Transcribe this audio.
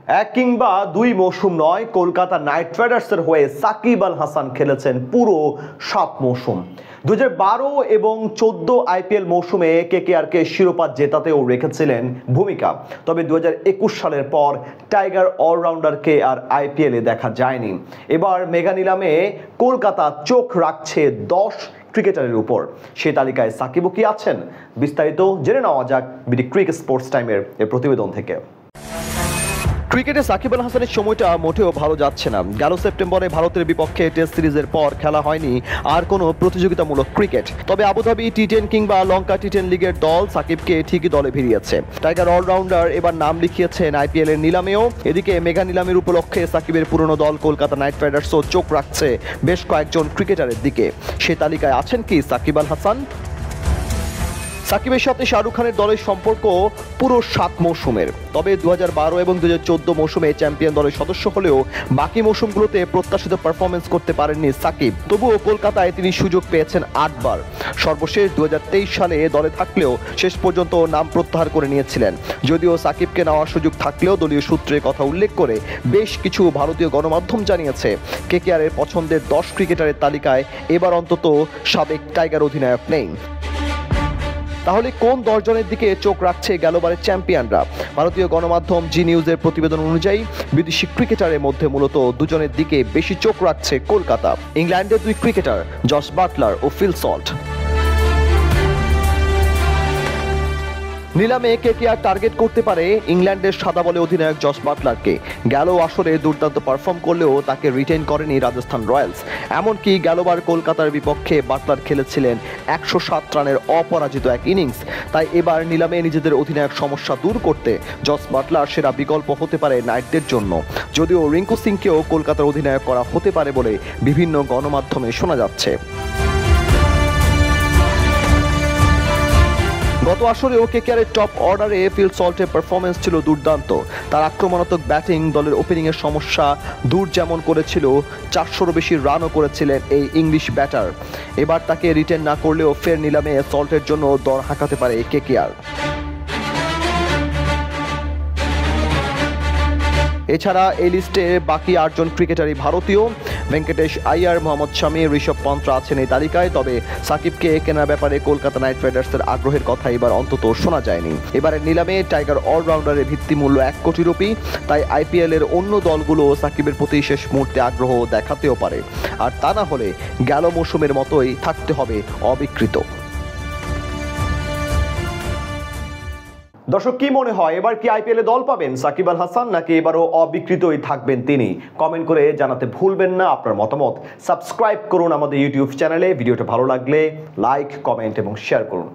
এক কিংবা দুই মৌসুম নয়, কলকাতা নাইট রাইডার্সের হয়ে সাকিব আল হাসান খেলেছেন পুরো 7 মৌসুম। 2012 এবং 14 আইপিএল মৌসুমে কেকেআরকে শিরোপা জেতাতেও রেখেছিলেন ভূমিকা। তবে 2021 সালের পর টাইগার অলরাউন্ডারকে আর আইপিএলে দেখা যায়নি। এবার মেগা নিলামে কলকাতা চোখ রাখছে 10 ক্রিকেটারের উপর। সেই তালিকায় সাকিবও কি আছেন? বিস্তারিত জেনে নেওয়া যাক বিডি ক্রিক স্পোর্টস টাইমের এই প্রতিবেদন থেকে। ক্রিকেটে সাকিব আল হাসানের সময়টা মোটেও ভালো যাচ্ছে না। গেল সেপ্টেম্বরে ভারতের বিপক্ষে টেস্ট সিরিজের পর খেলা হয়নি আর কোনো প্রতিযোগিতামূলক ক্রিকেট। তবে আবুধাবি টি10 কিংবা লঙ্কা টি10 লিগের দল সাকিবকে ঠিকই দলে ভিড়িয়েছে। টাইগার অলরাউন্ডার এবার নাম লিখিয়েছেন আইপিএল এর নিলামেও। এদিকে মেগা নিলামের উপলক্ষে সাকিবের পুরনো দল কলকাতা নাইট রাইডার্সও চোখ রাখছে বেশ কয়েকজন ক্রিকেটারের দিকে। সে তালিকায় আছেন কি সাকিব আল হাসান? সাকিবের সাথে শাহরুখ খানের দলের সম্পর্ক পুরো 7 মৌসুমের। তবে 2012 এবং 2014 মৌসুমে চ্যাম্পিয়ন দলের সদস্য হলেও বাকি মৌসুমগুলোতে প্রত্যাশিত পারফরমেন্স করতে পারেননি সাকিব। তবুও কলকাতায় তিনি সুযোগ পেয়েছেন 8 বার। সর্বশেষ 2023 সালে দলে থাকলেও শেষ পর্যন্ত নাম প্রত্যাহার করে নিয়েছিলেন। যদিও সাকিবকে নেওয়ার সুযোগ থাকলেও দলীয় সূত্রে কথা উল্লেখ করে বেশ কিছু ভারতীয় গণমাধ্যম জানিয়েছে কেকেআরের পছন্দের 10 ক্রিকেটারের তালিকায় এবার অন্তত সাবেক টাইগার অধিনায়ক নেই। তাহলে কোন 10 জনের দিকে চোখ রাখছে গেলবারের চ্যাম্পিয়নরা? ভারতীয় গণমাধ্যম জি নিউজের প্রতিবেদন অনুযায়ী বিদেশি ক্রিকেটারের মধ্যে মূলত 2 জনের দিকে বেশি চোখ রাখছে কলকাতা। ইংল্যান্ডের 2 ক্রিকেটার জস বাটলার ও ফিল সল্ট। নিলামে কেকেআর টার্গেট করতে পারে ইংল্যান্ডের সাদা বলে অধিনায়ক জস বাটলারকে। গেল আসরে দুর্দান্ত পারফর্ম করলেও তাকে রিটেন করেনি রাজস্থান রয়্যালস। এমনকি গেলবার কলকাতার বিপক্ষে বাটলার খেলেছিলেন 107 রানের অপরাজিত এক ইনিংস। তাই এবার নিলামে নিজেদের অধিনায়ক সমস্যা দূর করতে জস বাটলার সেরা বিকল্প হতে পারে নাইটদের জন্য। যদিও রিঙ্কু সিংকেও কলকাতার অধিনায়ক করা হতে পারে বলে বিভিন্ন গণমাধ্যমে শোনা যাচ্ছে। গত আসরেও কেকেআরের টপ অর্ডারে ফিল সল্টের পারফরমেন্স ছিল দুর্দান্ত। তার আক্রমণাত্মক ব্যাটিং দলের ওপেনিংয়ের সমস্যা দূর যেমন করেছিল, 400-রও বেশি রানও করেছিলেন এই ইংলিশ ব্যাটার। এবার তাকে রিটেন না করলেও ফের নিলামে সল্টের জন্য দর হাঁকাতে পারে কেকেআর। এছাড়া এই লিস্টে বাকি 8 জন ক্রিকেটারই ভারতীয়। ভেঙ্কটেশ আইয়ার, মোহাম্মদ শামি, ঋষভ পন্থ আছেন এই তালিকায়। তবে সাকিবকে কেনার ব্যাপারে কলকাতা নাইট রাইডার্সের আগ্রহের কথা এবার অন্তত শোনা যায়নি। এবারের নিলামে টাইগার অলরাউন্ডারের ভিত্তিমূল্য 1 কোটি রুপি। তাই আইপিএল এর অন্য দলগুলো সাকিবের প্রতি শেষ মুহূর্তে আগ্রহ দেখাতেও পারে। আর তা না হলে গেল মৌসুমের মতোই থাকতে হবে অবিকৃত। দর্শক, কি মনে হয় এবার কি আইপিএলে দল পাবেন সাকিব আল হাসান, নাকি এবারও অবিকৃতই থাকবেন তিনি? কমেন্ট করে জানাতে ভুলবেন না আপনার মতামত। সাবস্ক্রাইব করুন আমাদের ইউটিউব চ্যানেলে। ভিডিওটা ভালো লাগলে লাইক, কমেন্ট এবং শেয়ার করুন।